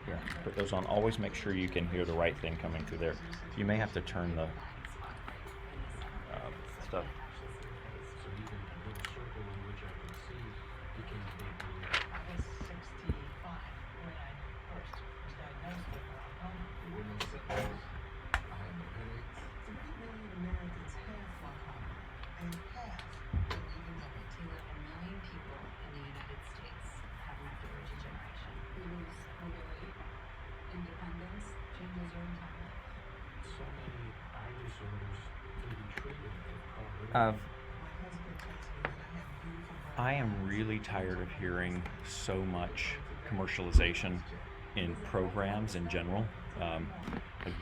Here, put those on. Always make sure you can hear the right thing coming through there. You may have to turn the stuff. I am really tired of hearing so much commercialization in programs in general. I'd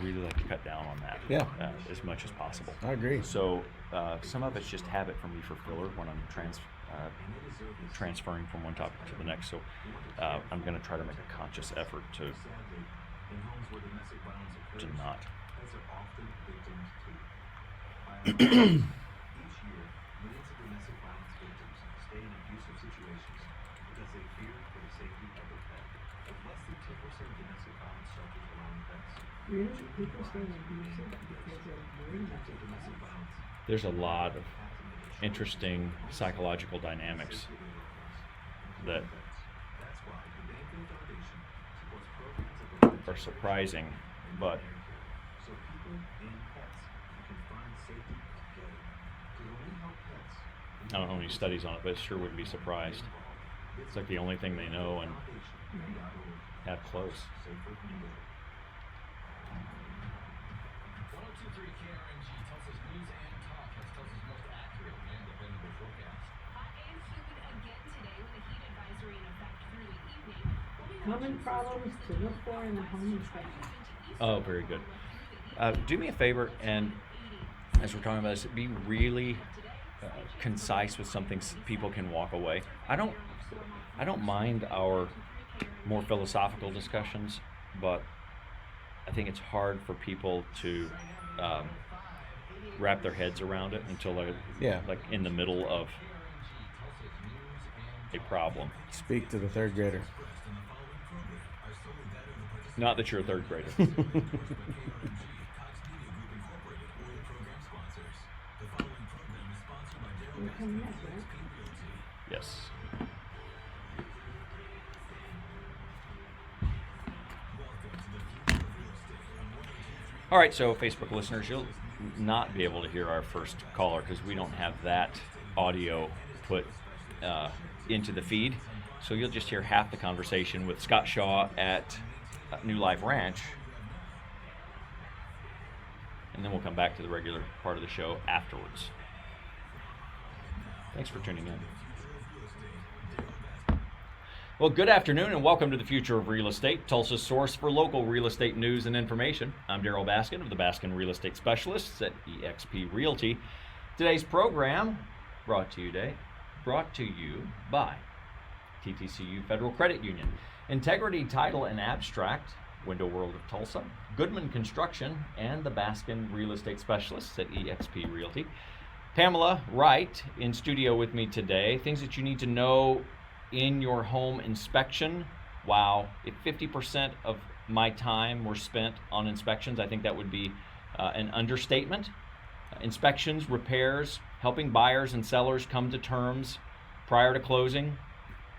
really like to cut down on that as much as possible. I agree. So some of it's just habit for me for filler when I'm transferring from one topic to the next. So I'm going to try to make a conscious effort to not. There's a lot of interesting psychological dynamics that are surprising, but I don't know any studies on it, but sure wouldn't be surprised. It's like the only thing they know and have close. Common problems to look for in a home inspection. Oh, very good. Do me a favor, and as we're talking about this, be really concise with something people can walk away. I don't mind our more philosophical discussions, but I think it's hard for people to wrap their heads around it until they're like in the middle of a problem. Speak to the third grader. Not that you're a third grader. Yes. All right, so Facebook listeners, you'll not be able to hear our first caller because we don't have that audio put into the feed. So you'll just hear half the conversation with Scott Shaw at New Life Ranch. And then we'll come back to the regular part of the show afterwards. Thanks for tuning in. Well, good afternoon and welcome to the Future of Real Estate, Tulsa's source for local real estate news and information. I'm Daryl Baskin of the Baskin Real Estate Specialists at eXp Realty. Today's program brought to you by TTCU Federal Credit Union, Integrity Title and Abstract, Window World of Tulsa, Goodman Construction, and the Baskin Real Estate Specialists at eXp Realty. Pamela Wright in studio with me today. Things that you need to know in your home inspection. Wow, if 50% of my time were spent on inspections, I think that would be an understatement. Inspections, repairs, helping buyers and sellers come to terms prior to closing.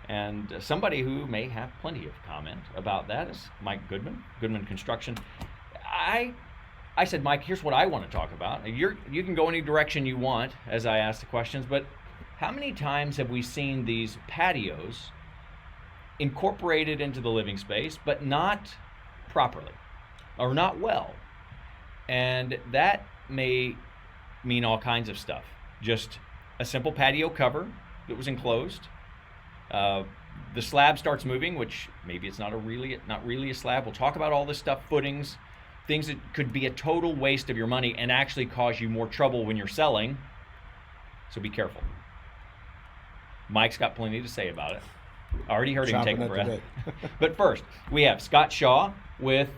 And somebody who may have plenty of comment about that is Mike Goodman, Goodman Construction. I said, Mike, here's what I want to talk about. You can go any direction you want as I ask the questions, but how many times have we seen these patios incorporated into the living space, but not properly or not well? And that may mean all kinds of stuff. Just a simple patio cover that was enclosed. The slab starts moving, which maybe it's not really a slab. We'll talk about all this stuff, footings, things that could be a total waste of your money and actually cause you more trouble when you're selling. So be careful. Mike's got plenty to say about it. I already heard him take a breath. But first, we have Scott Shaw with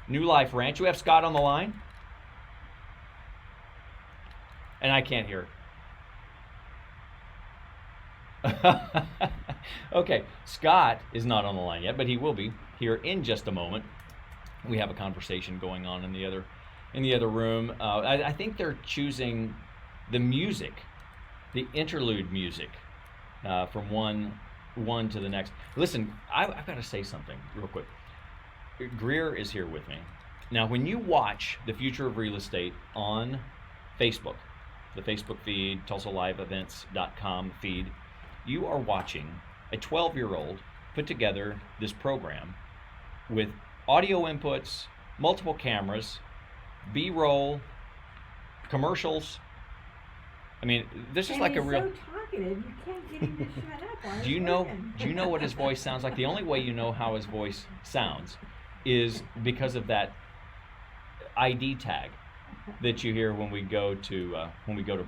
New Life Ranch. We have Scott on the line. And I can't hear it. Okay, Scott is not on the line yet, but he will be. here in just a moment. We have a conversation going on in the other room. I think they're choosing the music, the interlude music, from one to the next. Listen, I've got to say something real quick. Greer is here with me. Now, when you watch the Future of Real Estate on Facebook, the Facebook feed, TulsaLiveEvents.com feed, you are watching a 12-year-old put together this program with audio inputs, multiple cameras, B-roll, commercials. I mean, this is like a real. He's so talkative, you can't get him to shut up while Do you he's know? working. Do you know what his voice sounds like? The only way you know how his voice sounds is because of that ID tag that you hear when we go to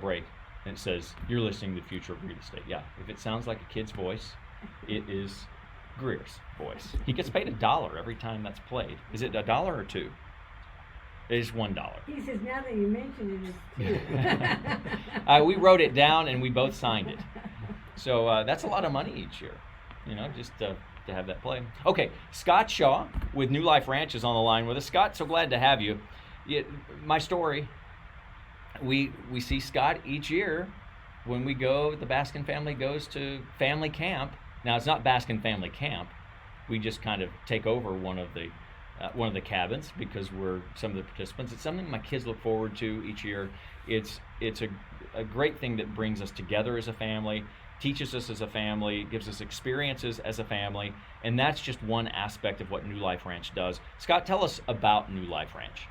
break, and it says you're listening to the Future of Real Estate. Yeah, if it sounds like a kid's voice, it is Greer's voice. He gets paid $1 every time that's played. Is it $1 or $2? It is $1. He says, now that you mention it, it's $2. We wrote it down and we both signed it. So that's a lot of money each year, just to have that play. Okay, Scott Shaw with New Life Ranch is on the line with us. Scott, so glad to have you. My story, we see Scott each year when we go, the Baskin family goes to family camp. Now, it's not Baskin family camp. We just kind of take over one of the cabins because we're some of the participants. It's something my kids look forward to each year. It's a great thing that brings us together as a family, teaches us as a family, gives us experiences as a family, and that's just one aspect of what New Life Ranch does. Scott, tell us about New Life Ranch.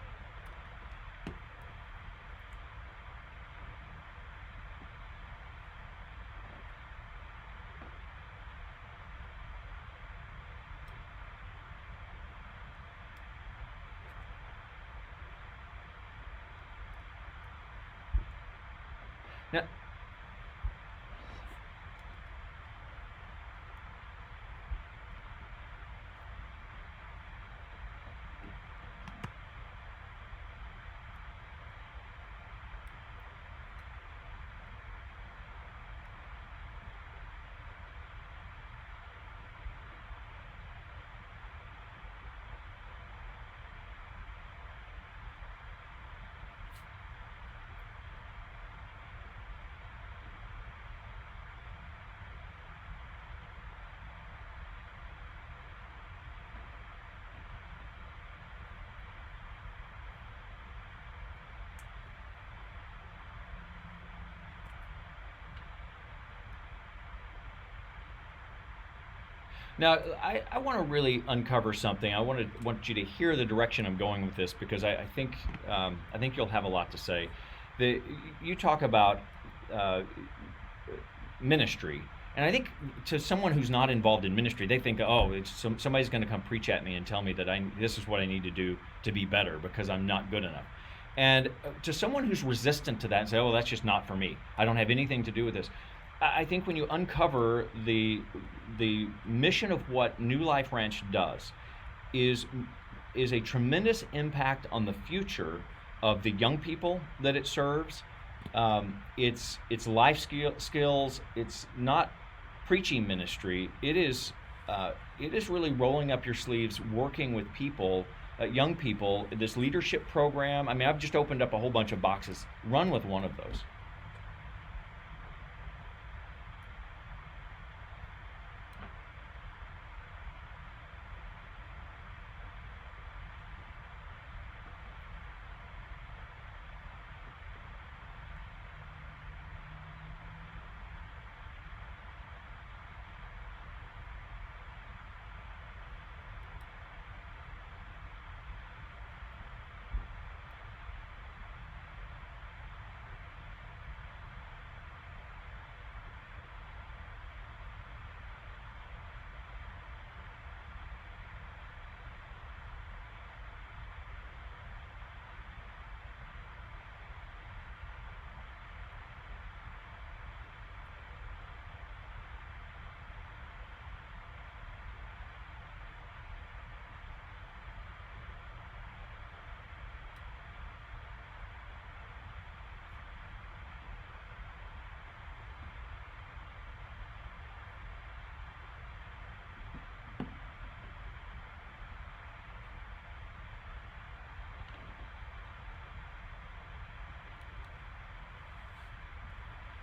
Now, Now, I want to really uncover something. I want you to hear the direction I'm going with this because I think you'll have a lot to say. You talk about ministry, and I think to someone who's not involved in ministry, they think, oh, somebody's going to come preach at me and tell me that this is what I need to do to be better because I'm not good enough. And to someone who's resistant to that and say, oh, that's just not for me. I don't have anything to do with this. I think when you uncover the mission of what New Life Ranch does is a tremendous impact on the future of the young people that it serves. It's life skills. It's not preaching ministry. It is really rolling up your sleeves, working with people, young people. This leadership program. I mean, I've just opened up a whole bunch of boxes. Run with one of those.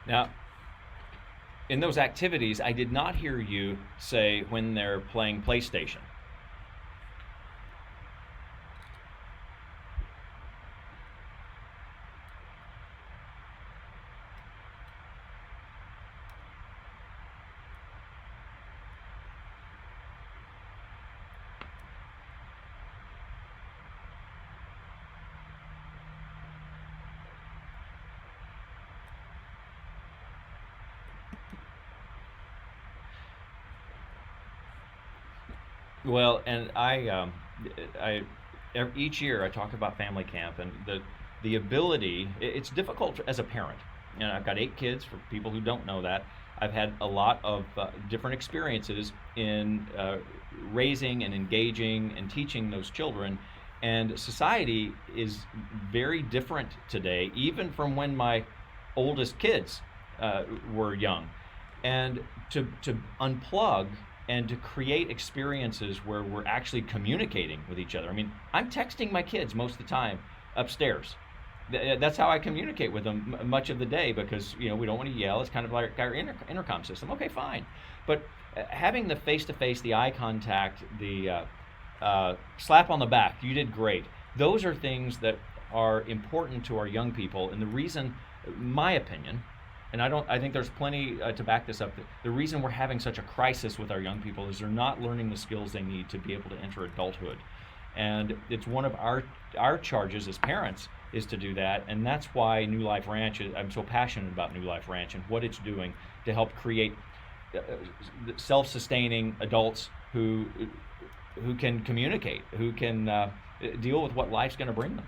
Now, in those activities, I did not hear you say when they're playing PlayStation. Well, and each year I talk about family camp and the ability. It's difficult as a parent. You know, I've got 8 kids. For people who don't know that, I've had a lot of different experiences in raising and engaging and teaching those children. And society is very different today, even from when my oldest kids were young. And to unplug and to create experiences where we're actually communicating with each other. I mean, I'm texting my kids most of the time upstairs. That's how I communicate with them much of the day, because we don't want to yell. It's kind of like our intercom system. Okay, fine, but having the face-to-face, the eye contact, the slap on the back, you did great. Those are things that are important to our young people, and the reason, my opinion, and I think there's plenty to back this up. The reason we're having such a crisis with our young people is they're not learning the skills they need to be able to enter adulthood. And it's one of our charges as parents is to do that. And that's why New Life Ranch, I'm so passionate about New Life Ranch and what it's doing to help create self-sustaining adults who can communicate, who can deal with what life's going to bring them.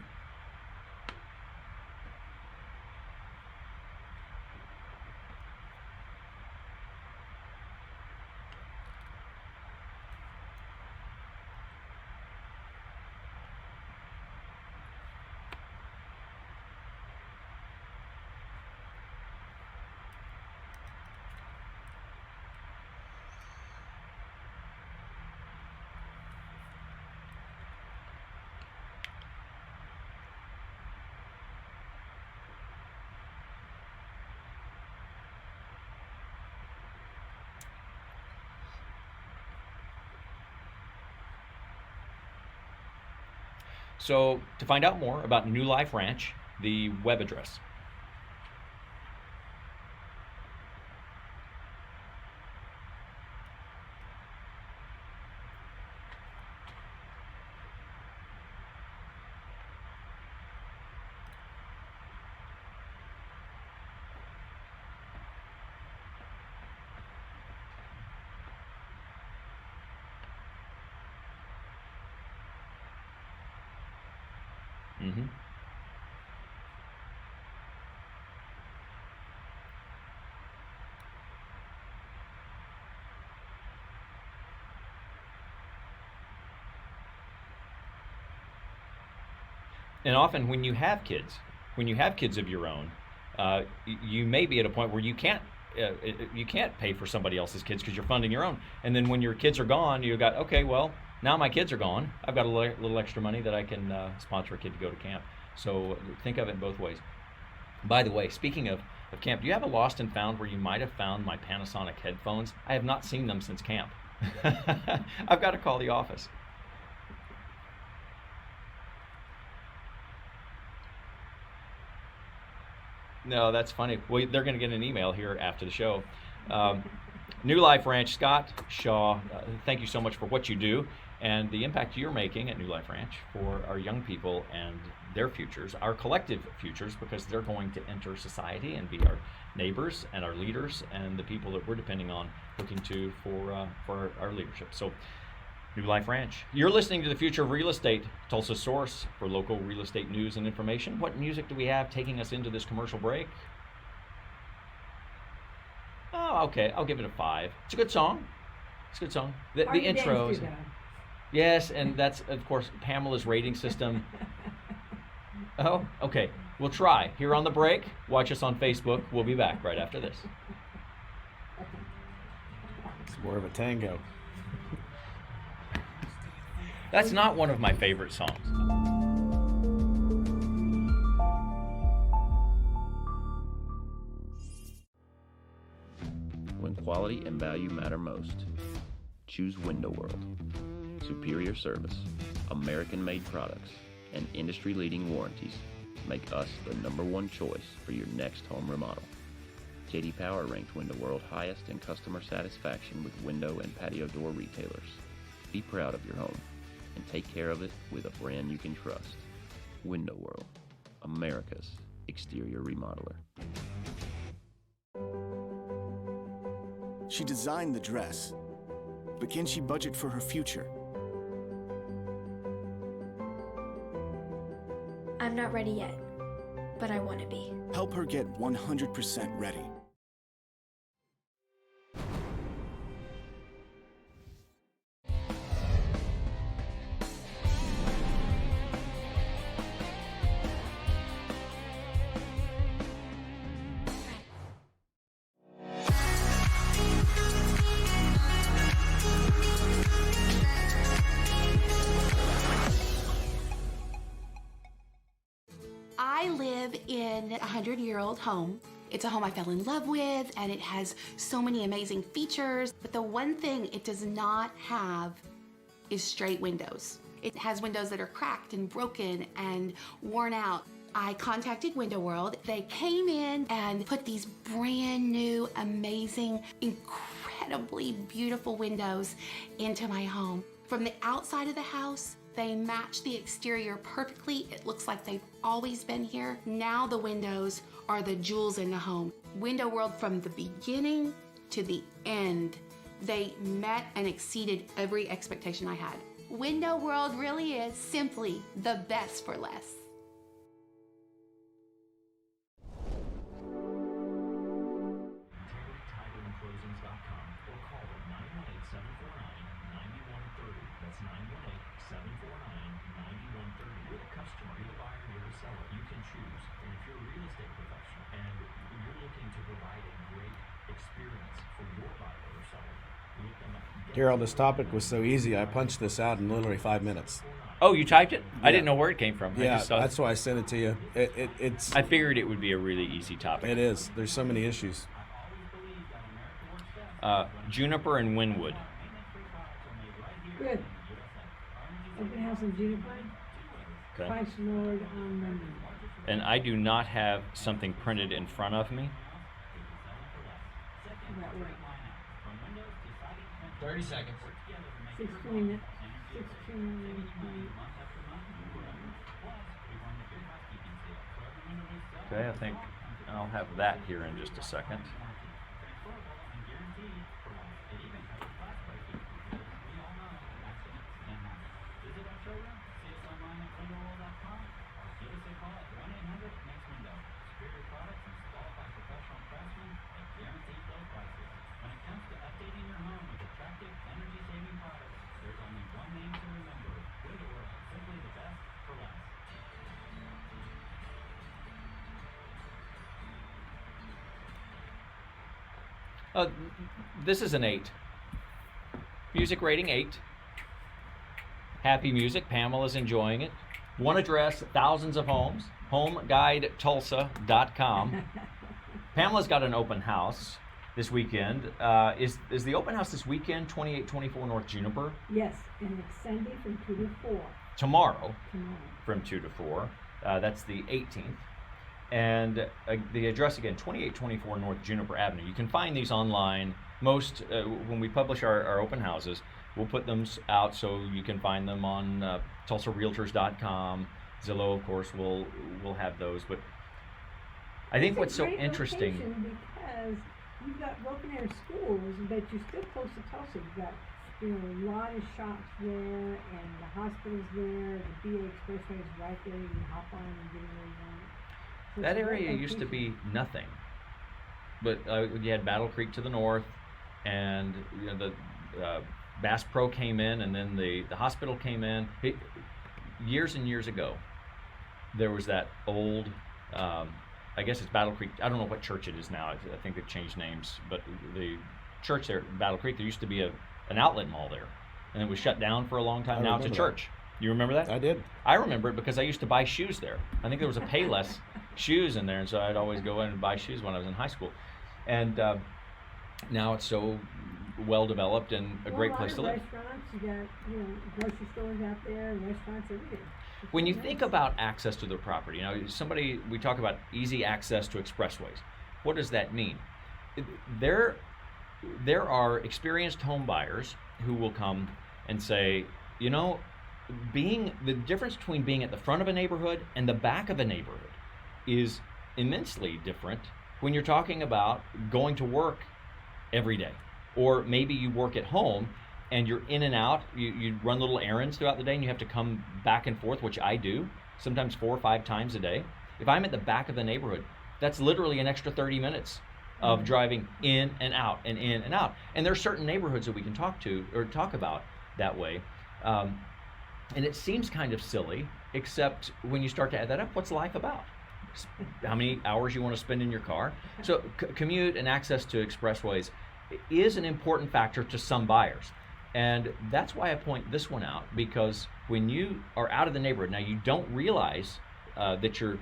So to find out more about New Life Ranch, the web address. Mm-hmm. And often when you have kids of your own, you may be at a point where you can't pay for somebody else's kids because you're funding your own. And then when your kids are gone, you got, okay, well, now my kids are gone. I've got a little extra money that I can sponsor a kid to go to camp. So think of it in both ways. By the way, speaking of camp, do you have a lost and found where you might have found my Panasonic headphones? I have not seen them since camp. I've got to call the office. No, that's funny. Well, they're going to get an email here after the show. Um, New Life Ranch, Scott Shaw, thank you so much for what you do and the impact you're making at New Life Ranch for our young people and their futures, our collective futures, because they're going to enter society and be our neighbors and our leaders and the people that we're depending on, looking to for our leadership. So, New Life Ranch. You're listening to The Future of Real Estate, Tulsa's source for local real estate news and information. What music do we have taking us into this commercial break? Oh, okay. I'll give it a 5. It's a good song. It's a good song. The intro. Yes, and that's, of course, Pamela's rating system. Oh, okay. We'll try. Here on the break. Watch us on Facebook. We'll be back right after this. It's more of a tango. That's not one of my favorite songs. quality and value matter most. Choose Window World. Superior service, American-made products, and industry-leading warranties make us the #1 choice for your next home remodel. J.D. Power ranked Window World highest in customer satisfaction with window and patio door retailers. Be proud of your home and take care of it with a brand you can trust. Window World, America's exterior remodeler. She designed the dress, but can she budget for her future? I'm not ready yet, but I want to be. Help her get 100% ready. I live in a 100-year-old home. It's a home I fell in love with, and it has so many amazing features. But the one thing it does not have is straight windows. It has windows that are cracked and broken and worn out. I contacted Window World. They came in and put these brand new, amazing, incredibly beautiful windows into my home. From the outside of the house, they match the exterior perfectly. It looks like they've always been here. Now the windows are the jewels in the home. Window World, from the beginning to the end, they met and exceeded every expectation I had. Window World really is simply the best for less. Daryl, this topic was so easy, I punched this out in literally 5 minutes. Oh, you typed it? I Yeah. didn't know where it came from. I Yeah, just saw that's why I sent it to you. It's I figured it would be a really easy topic. it is. There's so many issues. Juniper and Winwood. Good. Open house in Juniper. Okay. Christ Lord on Monday. And I do not have something printed in front of me. That way. 30 seconds. 16. Okay, I think I'll have that here in just a second. This is an 8. Music rating 8. Happy music. Pamela's enjoying it. One address, thousands of homes. HomeGuideTulsa.com. Pamela's got an open house this weekend. Is the open house this weekend, 2824 North Juniper? Yes, and it's Sunday from 2 to 4. Tomorrow from 2 to 4. That's the 18th. And the address again, 2824 North Juniper Avenue. You can find these online. Most, when we publish our open houses, we'll put them out so you can find them on TulsaRealtors.com. Zillow, of course, will have those. But I think what's so interesting, because you've got broken air schools, but you're still close to Tulsa. You've got a lot of shops there, and the hospital's there. The BA Expressway is right there. You can hop on and get where you want. So that it's a great area used to location. be nothing. But you had Battle Creek to the north, and the Bass Pro came in, and then the hospital came in. Years and years ago, there was that old, I guess it's Battle Creek. I don't know what church it is now. I think they've changed names. But the church there at Battle Creek, there used to be an outlet mall there. And it was shut down for a long time. Now it's a church. You remember that? I did. I remember it because I used to buy shoes there. I think there was a Payless shoes in there, and so I'd always go in and buy shoes when I was in high school. And now it's so well developed and a great place to live. Restaurants, you got, grocery stores out there, restaurants, everything. It's When you nice. think about access to the property, we talk about easy access to expressways. What does that mean? There are experienced home buyers who will come and say, the difference between being at the front of a neighborhood and the back of a neighborhood is immensely different when you're talking about going to work every day. Or maybe you work at home and you're in and out, you run little errands throughout the day and you have to come back and forth, which I do, sometimes 4 or 5 times a day. If I'm at the back of the neighborhood, that's literally an extra 30 minutes of driving in and out and in and out. And there are certain neighborhoods that we can talk about that way. And it seems kind of silly, except when you start to add that up, what's life about? How many hours you want to spend in your car? So commute and access to expressways is an important factor to some buyers. And that's why I point this one out, because when you are out of the neighborhood, now you don't realize that you're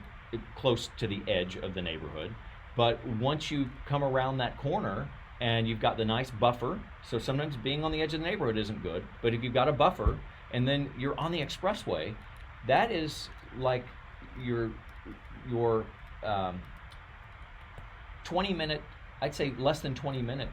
close to the edge of the neighborhood, but once you come around that corner and you've got the nice buffer, so sometimes being on the edge of the neighborhood isn't good, but if you've got a buffer and then you're on the expressway, that is like your 20-minute, I'd say less than 20-minute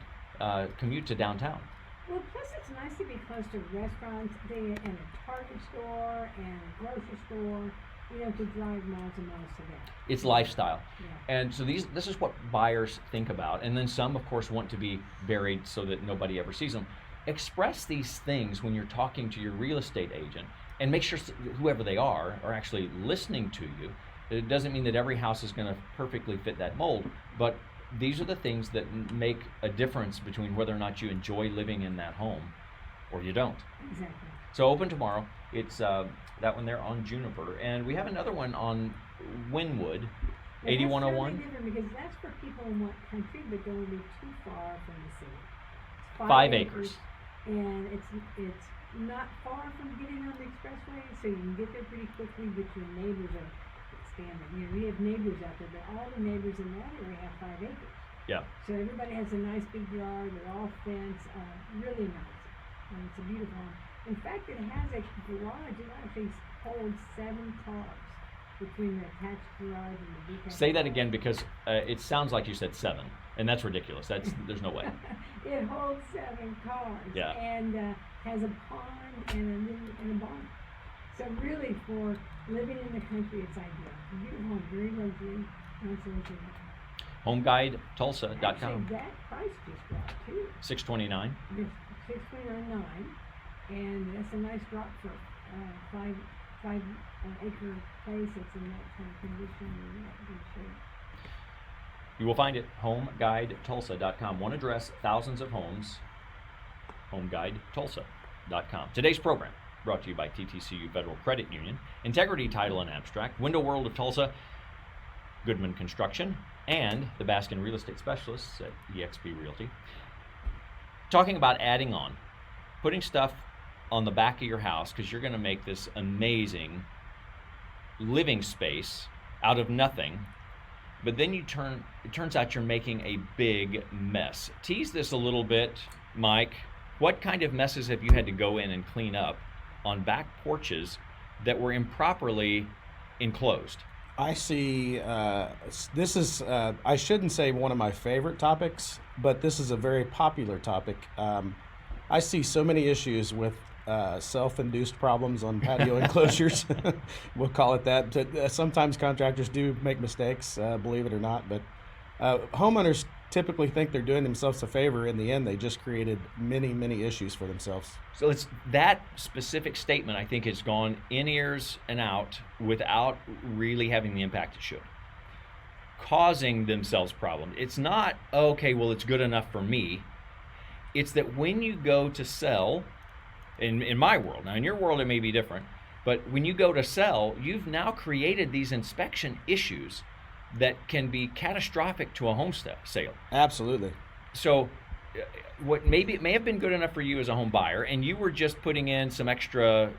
commute to downtown. Well, plus it's nice to be close to restaurants and a Target store and a grocery store. You don't have to drive miles and miles to that. It's lifestyle. Yeah. And so this is what buyers think about. And then some, of course, want to be buried so that nobody ever sees them. Express these things when you're talking to your real estate agent, and make sure whoever they are actually listening to you. It doesn't mean that every house is going to perfectly fit that mold, but these are the things that make a difference between whether or not you enjoy living in that home or you don't. Exactly. So open tomorrow. It's that one there on Juniper, and we have another one on Wynwood, 8101. That's totally different because that's for people who want country but don't want to be too far from the city. It's 5 acres. And it's not far from getting on the expressway, so you can get there pretty quickly, but your neighbors are standing. We have neighbors out there, but all the neighbors in that area have 5 acres. Yeah. So everybody has a nice big yard, they're all fenced, really nice. And it's a beautiful home. In fact, it has a garage, it actually holds 7 cars between the attached garage and the detached Say that garage. again, because it sounds like you said 7, and that's ridiculous. There's no way. It holds 7 cars. Yeah. And has a pond and a barn. So really, for living in the country, it's ideal. Beautiful home, very luxury, nice luxury home. HomeGuideTulsa.com. Actually, that price just dropped too. $629. It's $629.9, and that's a nice drop for 5 acre place. It's in that kind of condition and that good shape. You will find it, HomeGuideTulsa.com. One address, thousands of homes, HomeGuideTulsa.com. Today's program brought to you by TTCU Federal Credit Union, Integrity Title and Abstract, Window World of Tulsa, Goodman Construction, and the Baskin Real Estate Specialists at eXp Realty. Talking about adding on, putting stuff on the back of your house because you're going to make this amazing living space out of nothing, but then it turns out you're making a big mess. Tease this a little bit, Mike. What kind of messes have you had to go in and clean up on back porches that were improperly enclosed? I see, this is, I shouldn't say one of my favorite topics, but this is a very popular topic. I see so many issues with self-induced problems on patio enclosures. We'll call it that. Sometimes contractors do make mistakes, believe it or not, but homeowners typically think they're doing themselves a favor. In the end, they just created many, many issues for themselves. So it's that specific statement, I think, has gone in ears and out without really having the impact it should. Causing themselves problems. It's not, okay, well, it's good enough for me. It's that when you go to sell, in my world, now in your world it may be different, but when you go to sell, you've now created these inspection issues that can be catastrophic to a home sale. Absolutely. So what maybe it may have been good enough for you as a home buyer, and you were just putting in some extra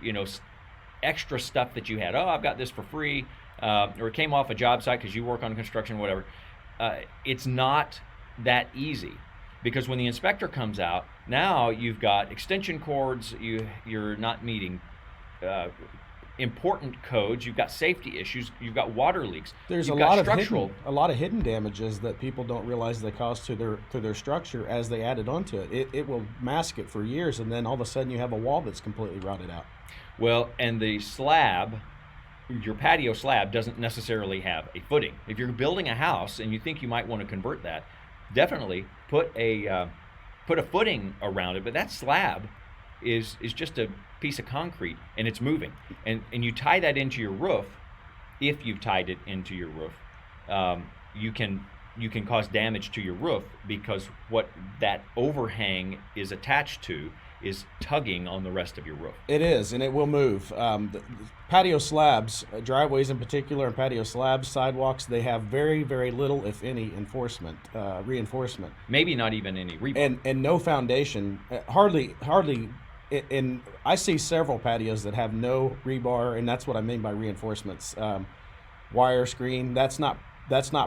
stuff that you had. Oh, I've got this for free, or it came off a job site because you work on construction, whatever. It's not that easy. because when the inspector comes out, now you've got extension cords, you're not meeting important codes, you've got safety issues, you've got water leaks. There's you've a got lot structural. of a lot of hidden damages that people don't realize they cause to their structure as they add it onto it. It will mask it for years, and then all of a sudden you have a wall that's completely rotted out. Well, and the slab, your patio slab, doesn't necessarily have a footing. If you're building a house and you think you might want to convert that, definitely put a footing around it. But that slab is just a piece of concrete, and it's moving. And you tie that into your roof. If you've tied it into your roof, you can cause damage to your roof, because what that overhang is attached to is tugging on the rest of your roof. It is, and it will move. The patio slabs, driveways in particular, and patio slabs, sidewalks, they have very, very little, if any, reinforcement. Maybe not even any rebar. And no foundation, hardly. And I see several patios that have no rebar, and that's what I mean by reinforcements. Wire screen, that's not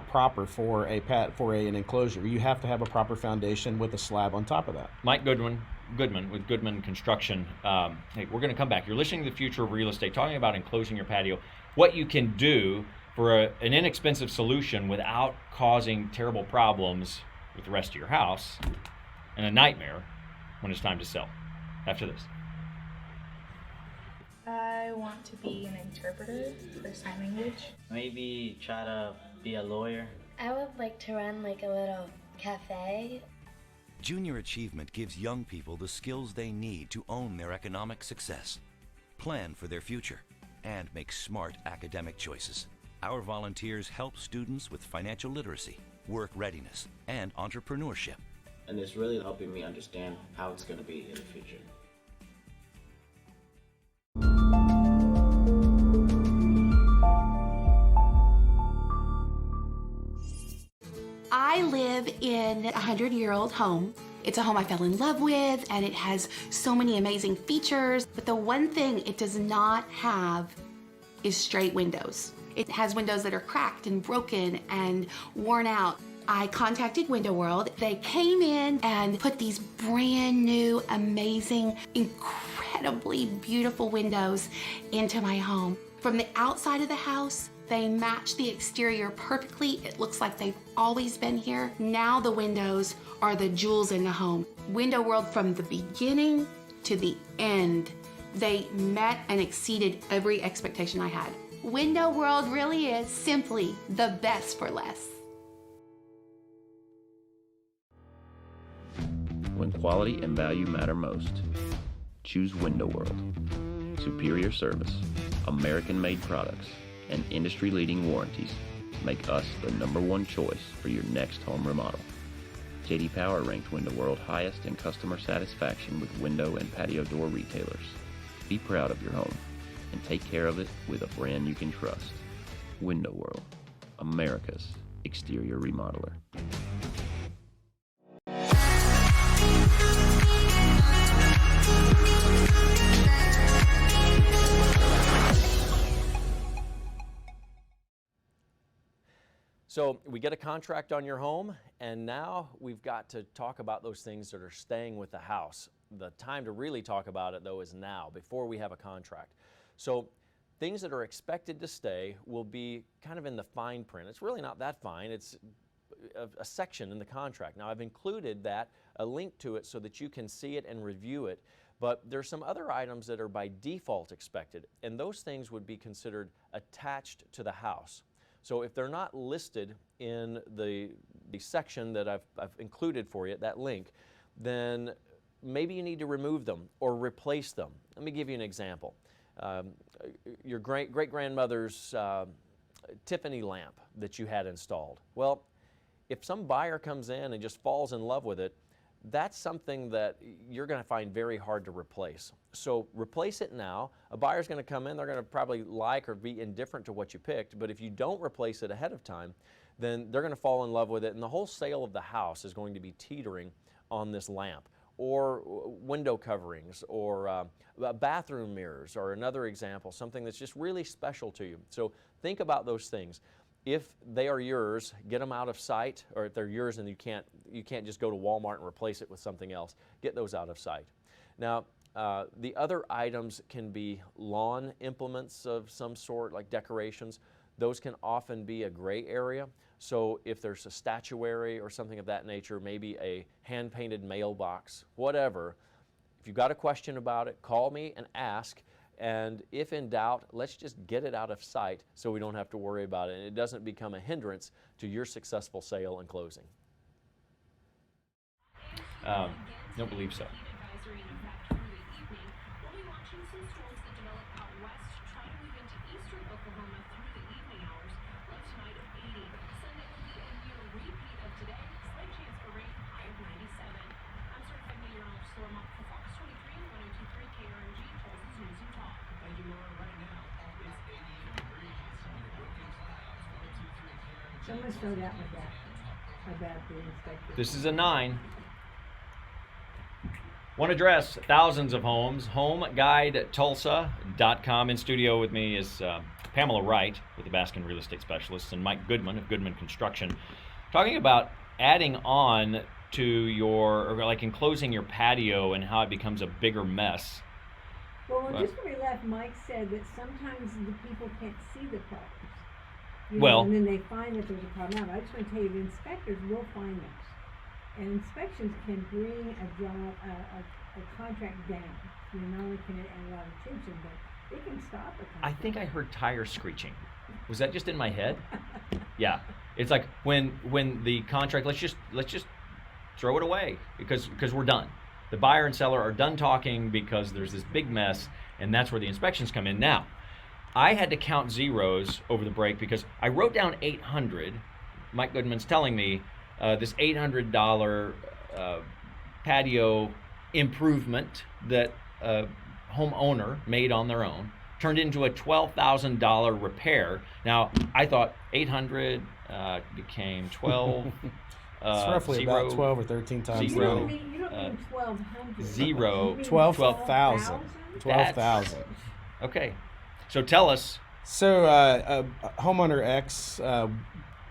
proper for an enclosure. You have to have a proper foundation with a slab on top of that. Mike Goodman with Goodman Construction. Hey, we're going to come back. You're listening to The Future of Real Estate, talking about enclosing your patio, what you can do for an inexpensive solution without causing terrible problems with the rest of your house, and a nightmare when it's time to sell. After this. I want to be an interpreter for sign language. Maybe try to be a lawyer. I would like to run like a little cafe. Junior Achievement gives young people the skills they need to own their economic success, plan for their future, and make smart academic choices. Our volunteers help students with financial literacy, work readiness, and entrepreneurship. And it's really helping me understand how it's going to be in the future. I live in a 100-year-old home. It's a home I fell in love with, and it has so many amazing features. But the one thing it does not have is straight windows. It has windows that are cracked and broken and worn out. I contacted Window World. They came in and put these brand new, amazing, incredibly beautiful windows into my home. From the outside of the house, they match the exterior perfectly. It looks like they've always been here. Now the windows are the jewels in the home. Window World, from the beginning to the end, they met and exceeded every expectation I had. Window World really is simply the best for less. When quality and value matter most, choose Window World. Superior service, American-made products, and industry-leading warranties make us the #1 choice for your next home remodel. J.D. Power ranked Window World highest in customer satisfaction with window and patio door retailers. Be proud of your home and take care of it with a brand you can trust. Window World, America's exterior remodeler. So we get a contract on your home, and now we've got to talk about those things that are staying with the house. The time to really talk about it, though, is now, before we have a contract. So things that are expected to stay will be kind of in the fine print. It's really not that fine. It's a section in the contract. Now, I've included a link to it so that you can see it and review it. But there's some other items that are by default expected, and those things would be considered attached to the house. So if they're not listed in the section that I've included for you, that link, then maybe you need to remove them or replace them. Let me give you an example. Your great-grandmother's Tiffany lamp that you had installed. Well, if some buyer comes in and just falls in love with it, that's something that you're going to find very hard to replace. So replace it now. A buyer's going to come in, they're going to probably like or be indifferent to what you picked, but if you don't replace it ahead of time, then they're going to fall in love with it, and the whole sale of the house is going to be teetering on this lamp. Or window coverings, or bathroom mirrors, or another example, something that's just really special to you. So think about those things. if they are yours, get them out of sight, or if they're yours and you can't just go to Walmart and replace it with something else, get those out of sight. Now, the other items can be lawn implements of some sort, like decorations. Those can often be a gray area. So if there's a statuary or something of that nature, maybe a hand-painted mailbox, whatever, if you've got a question about it, call me and ask. And if in doubt, let's just get it out of sight so we don't have to worry about it and it doesn't become a hindrance to your successful sale and closing. Don't believe so. Someone start out with that about the inspector. This is a 9. One address, thousands of homes, homeguidetulsa.com. In studio with me is Pamela Wright with the Baskin Real Estate Specialists and Mike Goodman of Goodman Construction, talking about adding on to your, or like enclosing your patio and how it becomes a bigger mess. Well, just when we left, Mike said that sometimes the people can't see the problems. And then they find that there's a problem. I just want to tell you, the inspectors will find those. And inspections can bring a job, a contract down. Not only can it add a lot of attention, but it can stop a contract. I think I heard tires screeching. Was that just in my head? Yeah. It's like when the contract, let's just throw it away because we're done. The buyer and seller are done talking because there's this big mess, and that's where the inspections come in. Now, I had to count zeros over the break because I wrote down 800. Mike Goodman's telling me this $800 patio improvement that a homeowner made on their own turned into a $12,000 repair. Now, I thought 800 became 12. It's roughly about 12 or 13 times. You don't mean 1,200. Zero. 12,000. 12,000. Okay. So tell us. So homeowner X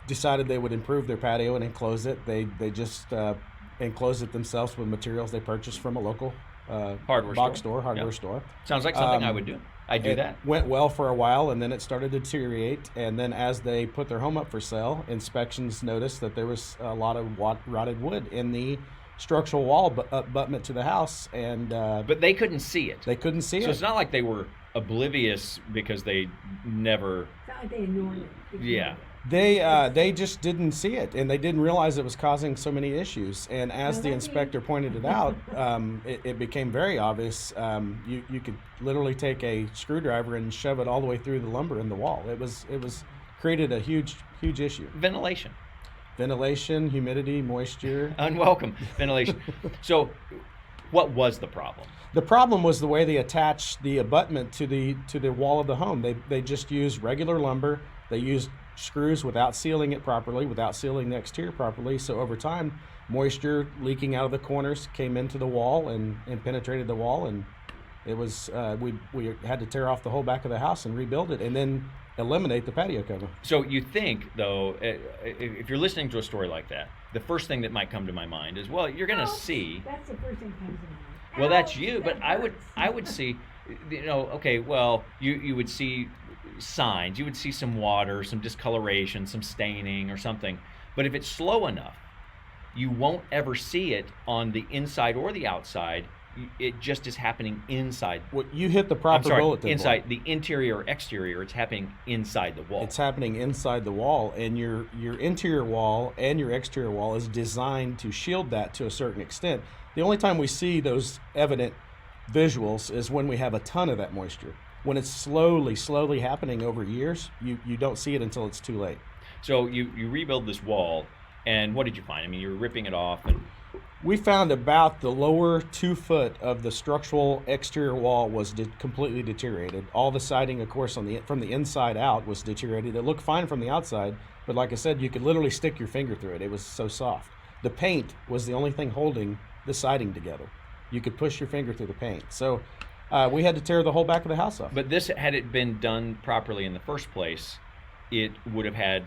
decided they would improve their patio and enclose it. They just enclosed it themselves with materials they purchased from a local hardware store. Sounds like something I would do. I'd do that. Went well for a while, and then it started to deteriorate. And then as they put their home up for sale, inspections noticed that there was a lot of rotted wood in the structural wall abutment to the house. And but they couldn't see it. They couldn't see it. So it's not like they were oblivious because they never. It's not like they ignored it. Yeah. They just didn't see it, and they didn't realize it was causing so many issues. And as the inspector pointed it out, it became very obvious. You could literally take a screwdriver and shove it all the way through the lumber in the wall. It was created a huge issue. Ventilation, humidity, moisture. Unwelcome ventilation. So, what was the problem? The problem was the way they attached the abutment to the wall of the home. They just used regular lumber. They used screws without sealing it properly, without sealing the exterior properly. So over time, moisture leaking out of the corners came into the wall and penetrated the wall, and it was we had to tear off the whole back of the house and rebuild it, and then eliminate the patio cover. So you think, though, if you're listening to a story like that, the first thing that might come to my mind is, well, you're going to see. That's the first thing that comes to mind. Well, that's you, but I would see, okay, well, you would see signs, you would see some water, some discoloration, some staining or something. But if it's slow enough, you won't ever see it on the inside or the outside. It just is happening inside. Well, you hit the proper bullet. Inside the interior or exterior, it's happening inside the wall. It's happening inside the wall, and your interior wall and your exterior wall is designed to shield that to a certain extent. The only time we see those evident visuals is when we have a ton of that moisture. When it's slowly happening over years, you don't see it until it's too late. So you rebuild this wall, and what did you find? I mean, you were ripping it off. And we found about the lower 2 foot of the structural exterior wall was completely deteriorated. All the siding, of course, from the inside out was deteriorated. It looked fine from the outside, but like I said, you could literally stick your finger through it. It was so soft. The paint was the only thing holding the siding together. You could push your finger through the paint. So we had to tear the whole back of the house off. But this, had it been done properly in the first place, it would have had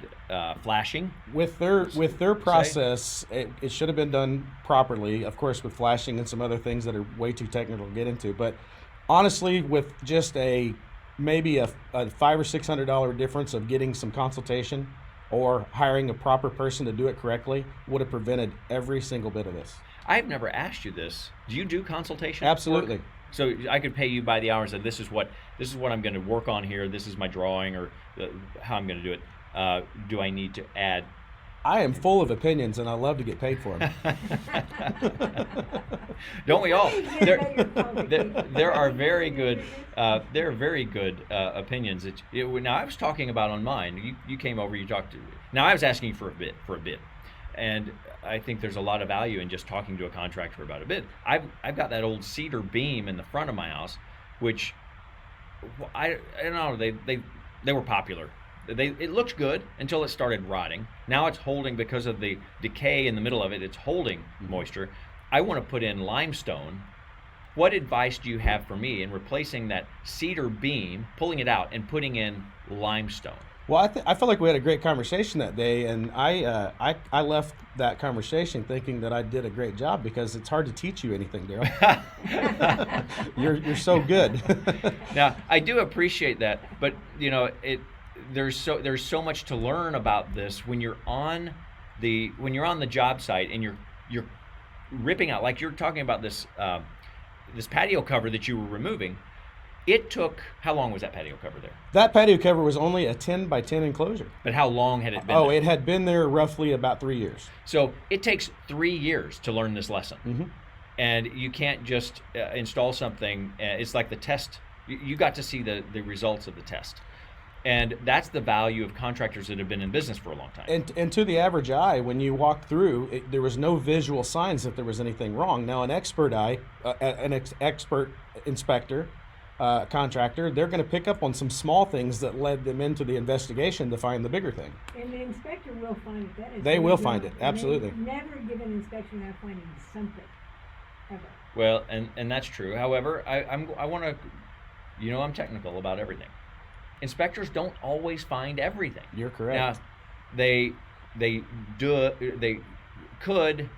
flashing. With their process, it should have been done properly. Of course, with flashing and some other things that are way too technical to get into. But honestly, with just maybe a $500 or $600 difference of getting some consultation or hiring a proper person to do it correctly, would have prevented every single bit of this. I've never asked you this. Do you do consultation? Absolutely. Work? So I could pay you by the hour and say, this is what I'm going to work on here. This is my drawing, or how I'm going to do it. Do I need to add? I am full of opinions, and I love to get paid for them. Don't we all? There are very good. There are very good opinions. Now I was talking about on mine. You came over. You talked to. Now I was asking for a bid, and I think there's a lot of value in just talking to a contractor about a bid. I've got that old cedar beam in the front of my house, which I don't know. They were popular. It looked good until it started rotting. Now it's holding, because of the decay in the middle of it, it's holding moisture. I want to put in limestone. What advice do you have for me in replacing that cedar beam, pulling it out, and putting in limestone? Well, I feel like we had a great conversation that day, and I left that conversation thinking that I did a great job, because it's hard to teach you anything, Daryl. You're so good. Now, I do appreciate that, but there's so much to learn about this when you're on the job site and you're ripping out, like you're talking about this patio cover that you were removing. It took, how long was that patio cover there? That patio cover was only a 10 by 10 enclosure. But how long had it been there? It had been there roughly about 3 years. So it takes 3 years to learn this lesson. Mm-hmm. And you can't just install something. It's like the test. You got to see the results of the test. And that's the value of contractors that have been in business for a long time. And to the average eye, when you walk through, there was no visual signs that there was anything wrong. Now, an expert eye, expert inspector, contractor, they're going to pick up on some small things that led them into the investigation to find the bigger thing. And the inspector will find it. That is, they will find it, absolutely. Never give an inspection without finding something, ever. Well, and that's true. However, I want to, I'm technical about everything. Inspectors don't always find everything. You're correct. Now, they could,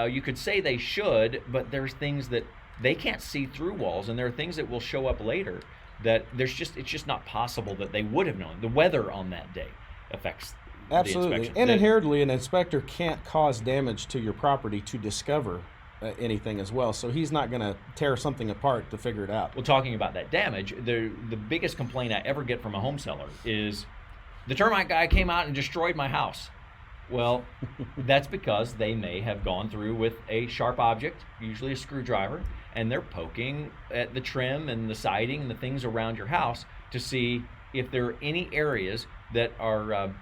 you could say they should, but there's things that they can't see through walls, and there are things that will show up later that it's just not possible that they would have known. The weather on that day affects absolutely the inspection. And inherently, an inspector can't cause damage to your property to discover anything as well, so he's not going to tear something apart to figure it out. Well, talking about that damage, the biggest complaint I ever get from a home seller is the termite guy came out and destroyed my house. Well, that's because they may have gone through with a sharp object, usually a screwdriver, and they're poking at the trim and the siding and the things around your house to see if there are any areas that are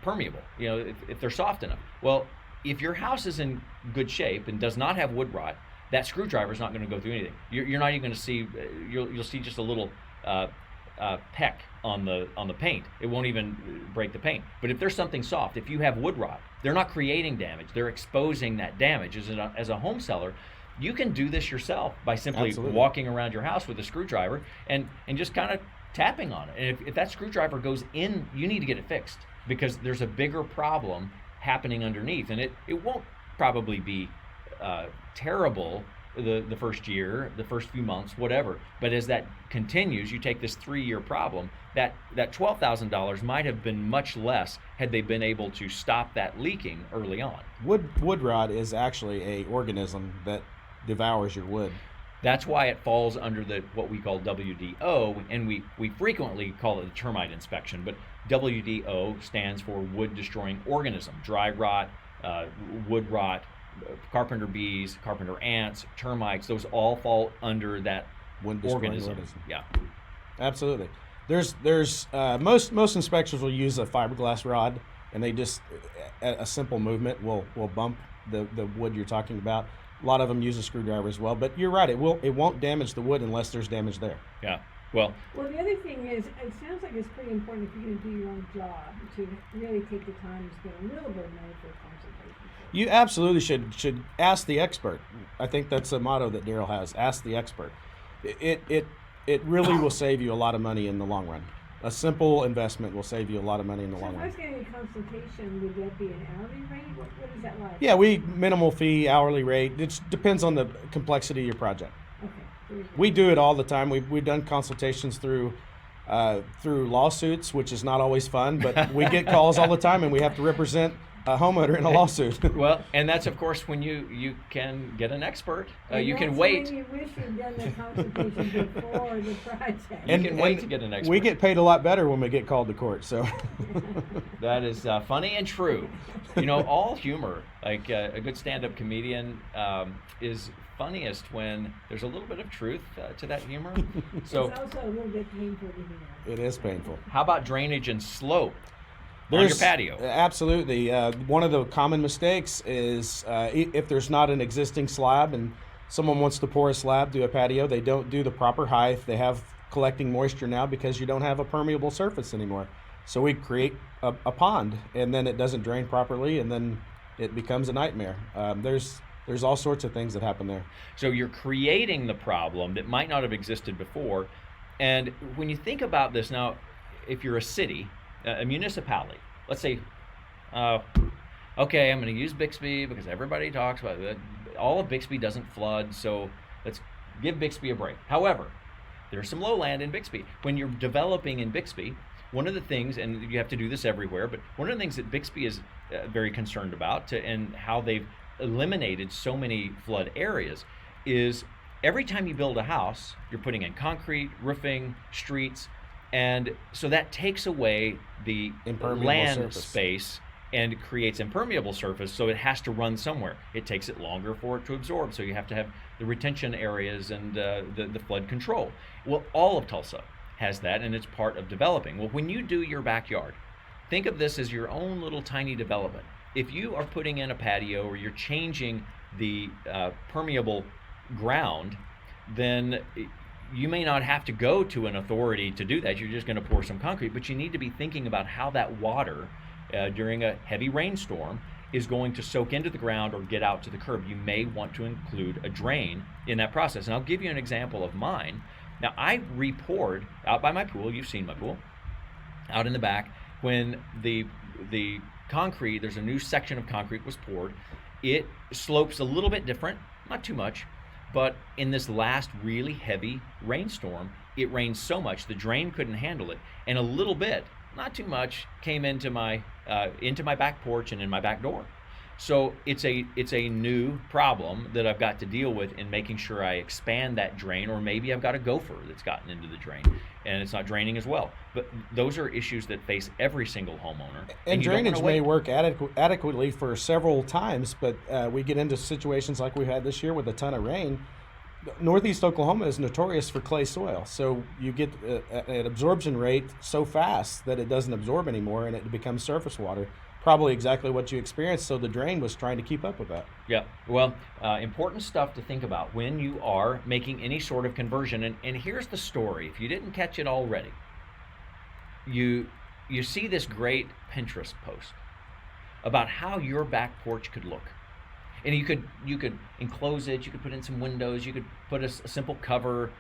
permeable, if they're soft enough. Well, if your house is in good shape and does not have wood rot, that screwdriver is not going to go through anything. You're not even going to see. You'll see just a little peck on the paint. It won't even break the paint. But if there's something soft, if you have wood rot, they're not creating damage. They're exposing that damage. As a home seller, you can do this yourself by simply absolutely walking around your house with a screwdriver and just kind of tapping on it. And if that screwdriver goes in, you need to get it fixed, because there's a bigger problem happening underneath, and it won't probably be terrible the first year, the first few months, whatever. But as that continues, you take this 3-year problem, that $12,000 might have been much less had they been able to stop that leaking early on. Wood rot is actually a organism that devours your wood. That's why it falls under what we call WDO, and we frequently call it the termite inspection, but WDO stands for wood destroying organism. Dry rot, wood rot, carpenter bees, carpenter ants, termites, those all fall under that wood organism. Yeah, absolutely. There's most inspectors will use a fiberglass rod, and they just, a simple movement will bump the wood you're talking about. A lot of them use a screwdriver as well, but you're right, it won't damage the wood unless there's damage there. Yeah. Well, the other thing is, it sounds like it's pretty important if you're going to do your own job to really take the time to spend a little bit of money for a consultation. You absolutely should ask the expert. I think that's a motto that Daryl has. Ask the expert. It really will save you a lot of money in the long run. a simple investment will save you a lot of money in the So long if I run. was getting a consultation, would that be an hourly rate? What is that like? Yeah, we minimal fee, hourly rate. It depends on the complexity of your project. Okay. Very good. We do it all the time. We've done consultations through lawsuits, which is not always fun, but we get calls all the time, and we have to represent a homeowner in a lawsuit. Well, and that's of course when you can get an expert. And You can that's wait. when you wish you'd done the consultation before the project. You can wait to get an expert. We get paid a lot better when we get called to court. So That is funny and true. You know, all humor, like a good stand-up comedian, is funniest when there's a little bit of truth to that humor. So, It's also a little bit painful to hear. it is painful. how about drainage and slope on your patio? Absolutely. One of the common mistakes is if there's not an existing slab and someone wants to pour a slab to a patio, they don't do the proper height. They have collecting moisture now because you don't have a permeable surface anymore. So we create a pond, and then it doesn't drain properly, and then it becomes a nightmare. There's all sorts of things that happen there. So you're creating the problem that might not have existed before. And when you think about this now, if you're a city, a municipality, let's say, okay, I'm going to use Bixby because everybody talks about it. All of Bixby doesn't flood, so let's give Bixby a break. However, there's some lowland in Bixby. When you're developing in Bixby, one of the things, and you have to do this everywhere, but one of the things that Bixby is very concerned about and how they've eliminated so many flood areas is every time you build a house, you're putting in concrete, roofing, streets, and so that takes away the Impermeable land surface. space and creates impermeable surface, so it has to run somewhere. It takes it longer for it to absorb, so you have to have the retention areas and the flood control. Well, all of Tulsa has that, and it's part of developing. Well, when you do your backyard, think of this as your own little tiny development. If you are putting in a patio or you're changing the permeable ground, then you may not have to go to an authority to do that. You're just going to pour some concrete, but you need to be thinking about how that water during a heavy rainstorm is going to soak into the ground or get out to the curb. You may want to include a drain in that process. And I'll give you an example of mine. Now, I re-poured out by my pool. You've seen my pool out in the back. When the concrete, there's a new section of concrete was poured. It slopes a little bit different, not too much, but in this last really heavy rainstorm, it rained so much the drain couldn't handle it, and a little bit, not too much, came into my back porch and in my back door. So it's a new problem that I've got to deal with in making sure I expand that drain, or maybe I've got a gopher that's gotten into the drain and it's not draining as well. But those are issues that face every single homeowner. And you don't wanna drainage may wait. work adequately for several times, but we get into situations like we had this year with a ton of rain. Northeast Oklahoma is notorious for clay soil, so you get an absorption rate so fast that it doesn't absorb anymore and it becomes surface water. Probably exactly what you experienced, so the drain was trying to keep up with that. Yeah, well, important stuff to think about when you are making any sort of conversion. And here's the story. If you didn't catch it already, you see this great Pinterest post about how your back porch could look. And you could enclose it, you could put in some windows, you could put a simple cover,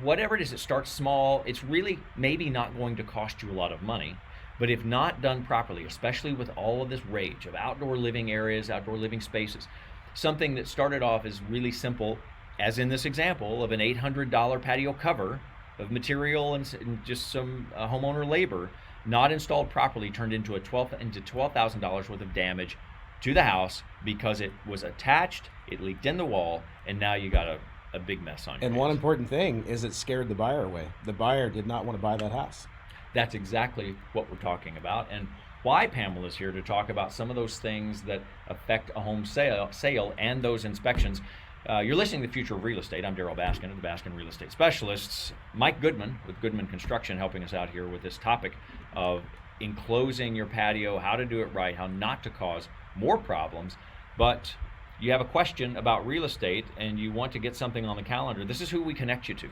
whatever it is. It starts small. It's really maybe not going to cost you a lot of money. But if not done properly, especially with all of this rage of outdoor living areas, outdoor living spaces, something that started off as really simple, as in this example of an $800 patio cover of material and just some homeowner labor, not installed properly, turned into $12,000 worth of damage to the house because it was attached, it leaked in the wall, and now you got a big mess on your And hands. one important thing is it scared the buyer away. The buyer did not want to buy that house. That's exactly what we're talking about, and why Pamela's here to talk about some of those things that affect a home sale and those inspections. You're listening to The Future of Real Estate. I'm Daryl Baskin of the Baskin Real Estate Specialists. Mike Goodman with Goodman Construction helping us out here with this topic of enclosing your patio, how to do it right, how not to cause more problems. But you have a question about real estate and you want to get something on the calendar, this is who we connect you to.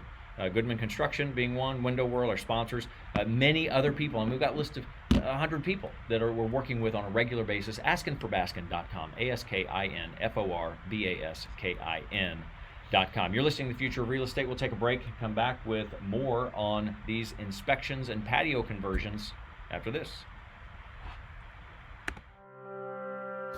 Goodman Construction being one, Window World, our sponsors, many other people, and we've got a list of 100 people that we're working with on a regular basis. Askinforbaskin.com, ASKINFORBASKIN. You're listening to The Future of Real Estate. We'll take a break and come back with more on these inspections and patio conversions after this.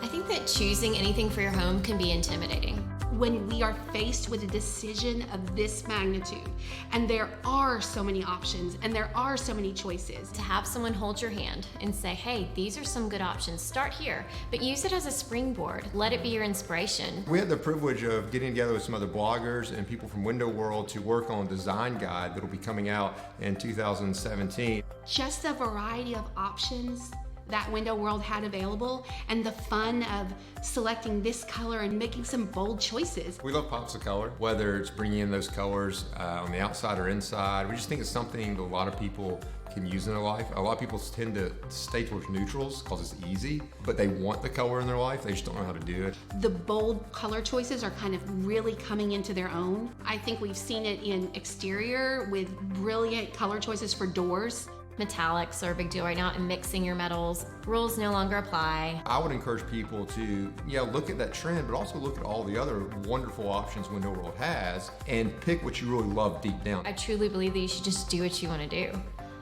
I think that choosing anything for your home can be intimidating. When we are faced with a decision of this magnitude, and there are so many options and there are so many choices. To have someone hold your hand and say, hey, these are some good options, start here, but use it as a springboard. Let it be your inspiration. We had the privilege of getting together with some other bloggers and people from Window World to work on a design guide that will be coming out in 2017. Just the variety of options that Window World had available, and the fun of selecting this color and making some bold choices. We love pops of color, whether it's bringing in those colors on the outside or inside. We just think it's something that a lot of people can use in their life. A lot of people tend to stay towards neutrals because it's easy, but they want the color in their life, they just don't know how to do it. The bold color choices are kind of really coming into their own. I think we've seen it in exterior with brilliant color choices for doors. Metallics are a big deal right now, and mixing your metals. Rules no longer apply. I would encourage people to, look at that trend, but also look at all the other wonderful options Window World has and pick what you really love deep down. I truly believe that you should just do what you want to do.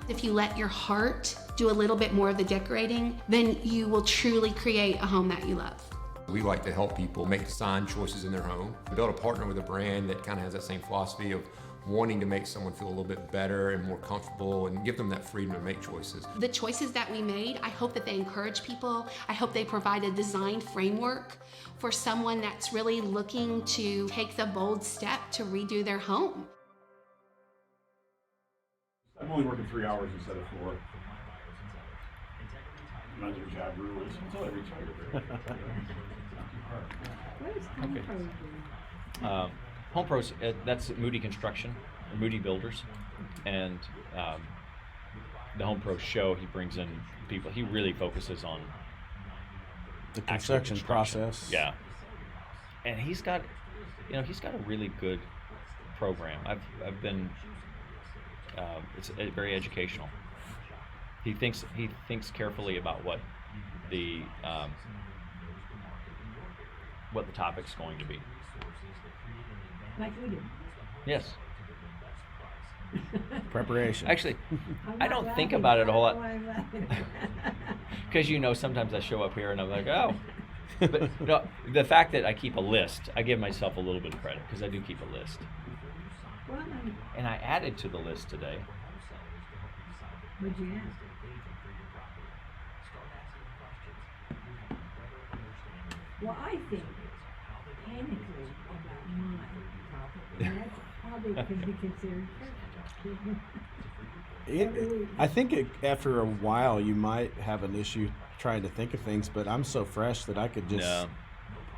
If you let your heart do a little bit more of the decorating, then you will truly create a home that you love. We like to help people make design choices in their home. We build a partner with a brand that kind of has that same philosophy of wanting to make someone feel a little bit better and more comfortable and give them that freedom to make choices. The choices that we made, I hope that they encourage people. I hope they provide a design framework for someone that's really looking to take the bold step to redo their home. I'm only working 3 hours instead of 4. None of your job rules until I retire. What is Home Pro doing? Home Pros, that's Moody Construction, or Moody Builders, and the Home Pro show, he brings in people. He really focuses on the construction process. Yeah, and he's got a really good program. I've been. It's very educational. He thinks carefully about what the topic's going to be. Like we do. Yes. Preparation. Actually, I don't think about it a whole lot. Because sometimes I show up here and I'm like, oh. But no, the fact that I keep a list, I give myself a little bit of credit because I do keep a list. And I added to the list today. What'd you add? Well, I think technically about my topic, and that's probably could be considered perfect. I think after a while you might have an issue trying to think of things, but I'm so fresh that I could just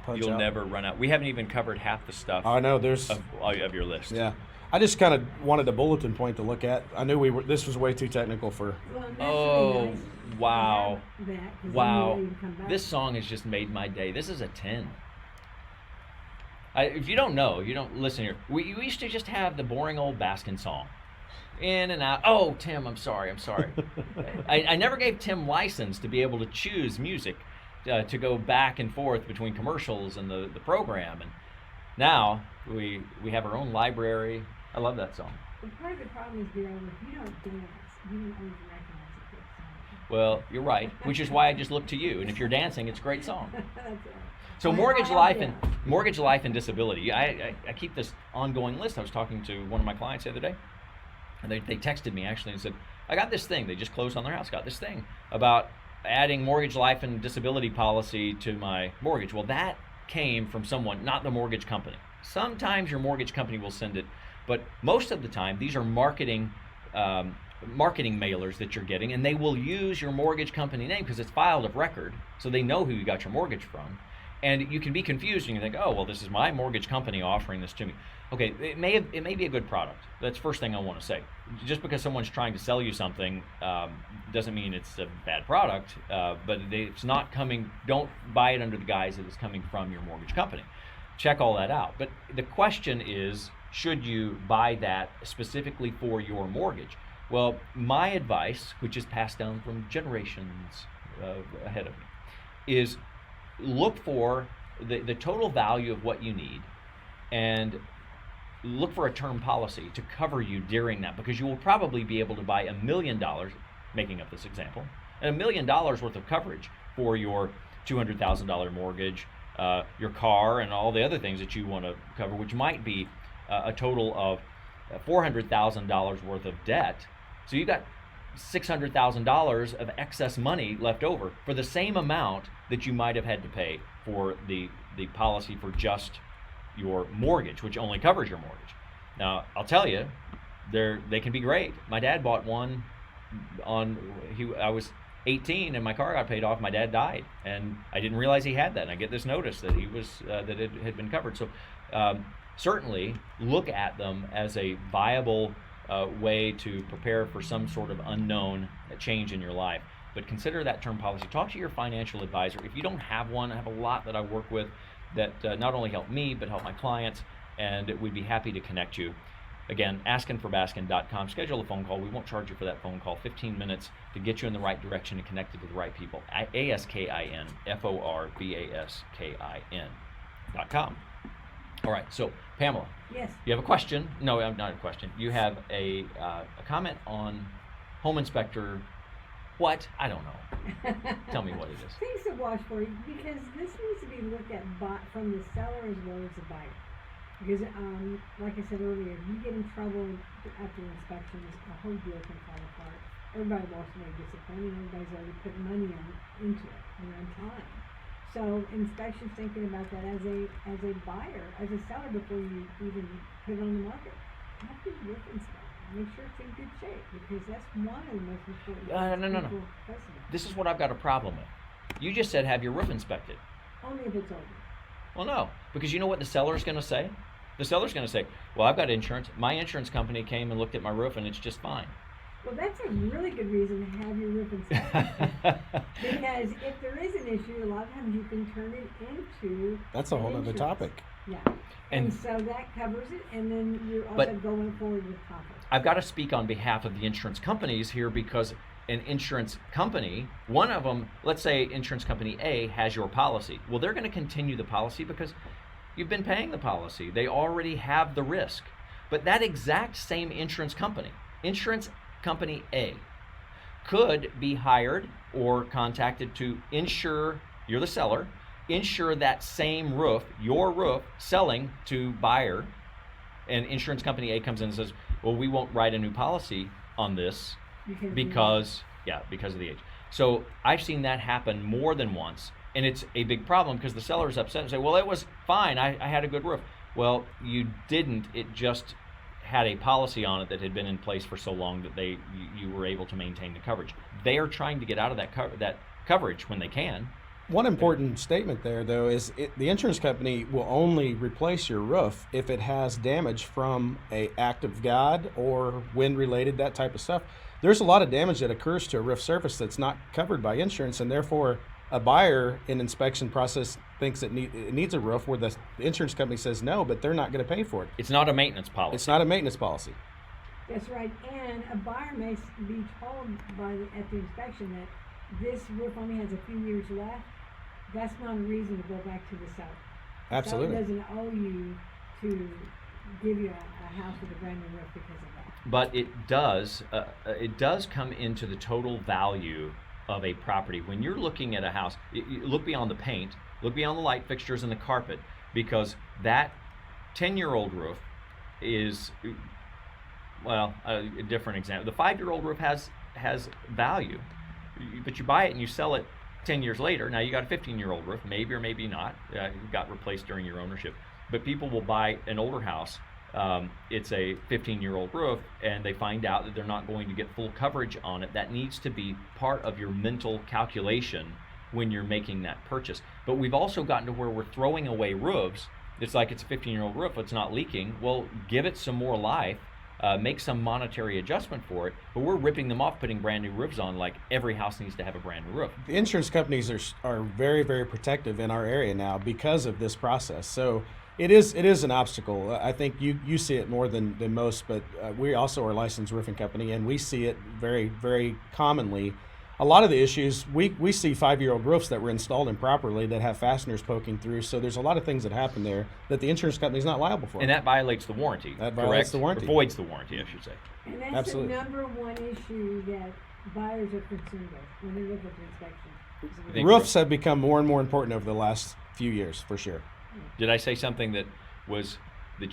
punch You'll out. never run out. We haven't even covered half the stuff. I know there's of your list. Yeah, I just kind of wanted a bulletin point to look at. I knew this was way too technical for. Oh, wow. Wow. This song has just made my day. This is a 10. If you don't know, you don't listen here. We used to just have the boring old Baskin song. In and out. Oh, Tim, I'm sorry. I never gave Tim license to be able to choose music to go back and forth between commercials and the program. And now we have our own library. I love that song. But part of the problem is, Daryl, if you don't dance, you don't always recognize a good song. Well, you're right, which is why I just look to you. And if you're dancing, it's a great song. That's right. So mortgage life and disability. I keep this ongoing list. I was talking to one of my clients the other day, and they texted me actually and said, I got this thing. They just closed on their house. Got this thing about adding mortgage life and disability policy to my mortgage. Well, that came from someone, not the mortgage company. Sometimes your mortgage company will send it, but most of the time these are marketing mailers that you're getting, and they will use your mortgage company name because it's filed of record, so they know who you got your mortgage from. And you can be confused and you think, oh, well, this is my mortgage company offering this to me. Okay, it may be a good product. That's the first thing I want to say. Just because someone's trying to sell you something doesn't mean it's a bad product, but it's not coming, don't buy it under the guise that it's coming from your mortgage company. Check all that out. But the question is, should you buy that specifically for your mortgage? Well, my advice, which is passed down from generations ahead of me, is look for the total value of what you need and look for a term policy to cover you during that, because you will probably be able to buy $1 million, making up this example, and $1 million worth of coverage for your $200,000 mortgage, your car, and all the other things that you want to cover, which might be a total of $400,000 worth of debt. So you've got $600,000 of excess money left over for the same amount that you might have had to pay for the policy for just your mortgage, which only covers your mortgage. Now, I'll tell you, they can be great. My dad bought one I was 18 and my car got paid off. My dad died, and I didn't realize he had that. And I get this notice that that it had been covered. So certainly look at them as a viable way to prepare for some sort of unknown change in your life. But consider that term policy. Talk to your financial advisor. If you don't have one, I have a lot that I work with that not only help me, but help my clients, and we'd be happy to connect you. Again, askinforbaskin.com. Schedule a phone call. We won't charge you for that phone call. 15 minutes to get you in the right direction and connected to the right people. ASKINFORBASKIN.com. All right, so Pamela. Yes. You have a question? No, not a question. You have a comment on home inspector. What? I don't know. Tell me what it is. Things to watch for, because this needs to be looked at from the seller as well as the buyer. Because, like I said earlier, if you get in trouble after inspections, the whole deal can fall apart. Everybody walks away disappointed. Everybody's already put money into it, and time. So inspections, thinking about that as a buyer, as a seller, before you even put it on the market. Have your roof inspected. Make sure it's in good shape, because that's one of the most important No. This is what I've got a problem with. You just said have your roof inspected. Only if it's older. Well, no, because you know what the seller's going to say? The seller's going to say, well, I've got insurance. My insurance company came and looked at my roof, and it's just fine. Well, that's a really good reason to have your roof inspected. Because if there is an issue, a lot of times you can turn it into... That's a whole other topic. Yeah. And so that covers it, and then you're also going forward with confidence. I've got to speak on behalf of the insurance companies here, because an insurance company, one of them, let's say insurance company A has your policy. Well, they're going to continue the policy because you've been paying the policy. They already have the risk. But that exact same insurance company A, could be hired or contacted to insure, you're the seller, insure that same roof, your roof, selling to buyer, and insurance company A comes in and says, well, we won't write a new policy on this because of the age. So I've seen that happen more than once, and it's a big problem because the seller is upset and say, well, it was fine, I had a good roof. Well, you didn't. It just had a policy on it that had been in place for so long that you were able to maintain the coverage. They are trying to get out of that coverage when they can. One important statement there, though, is the insurance company will only replace your roof if it has damage from an act of God or wind-related, that type of stuff. There's a lot of damage that occurs to a roof surface that's not covered by insurance, and therefore a buyer in inspection process thinks it needs a roof where the insurance company says no, but they're not going to pay for it. It's not a maintenance policy. It's not a maintenance policy. That's right, and a buyer may be told at the inspection that this roof only has a few years left. That's not a reason to go back to the seller. Absolutely. The seller doesn't owe you to give you a house with a brand new roof because of that. But it does come into the total value of a property. When you're looking at a house, you look beyond the paint, look beyond the light fixtures and the carpet, because that 10-year-old roof is, well, a different example. The 5-year-old roof has value, but you buy it and you sell it 10 years later. Now you got a 15-year-old roof, maybe or maybe not, got replaced during your ownership. But people will buy an older house. It's a 15-year-old roof, and they find out that they're not going to get full coverage on it. That needs to be part of your mental calculation when you're making that purchase. But we've also gotten to where we're throwing away roofs. It's like it's a 15-year-old roof, it's not leaking. Well, give it some more life, make some monetary adjustment for it, but we're ripping them off, putting brand new roofs on like every house needs to have a brand new roof. The insurance companies are very, very protective in our area now because of this process. So it is an obstacle. I think you see it more than most, but we also are a licensed roofing company, and we see it very, very commonly. a lot of the issues, we see 5-year-old roofs that were installed improperly that have fasteners poking through. So there's a lot of things that happen there that the insurance company's not liable for. And that violates the warranty. That violates correct? the warranty. Or voids the warranty, I should say. And that's Absolutely. the number one issue that buyers are concerned with when they look at the inspection. Roofs have become more and more important over the last few years, for sure. Did I say something that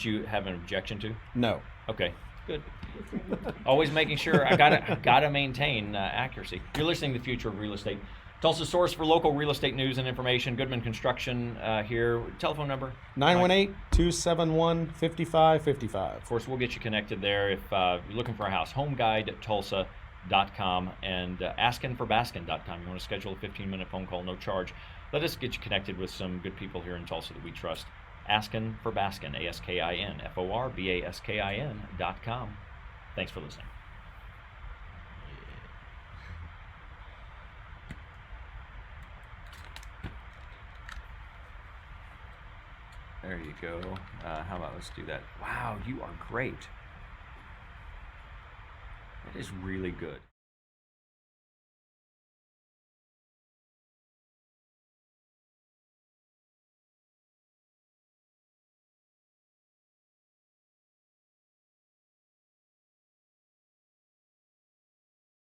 you have an objection to? No. Okay, good. Always making sure I gotta maintain accuracy. You're listening to the Future of Real Estate, Tulsa's source for local real estate news and information. Goodman Construction here. Telephone number 918-271-5555. Of course, we'll get you connected there if you're looking for a house. HomeGuideTulsa.com and AskinForBaskin.com. You want to schedule a 15-minute phone call, no charge. Let us get you connected with some good people here in Tulsa that we trust. Askin for Baskin, AskinForBaskin.com. Thanks for listening. There you go. How about let's do that? Wow, you are great. That is really good.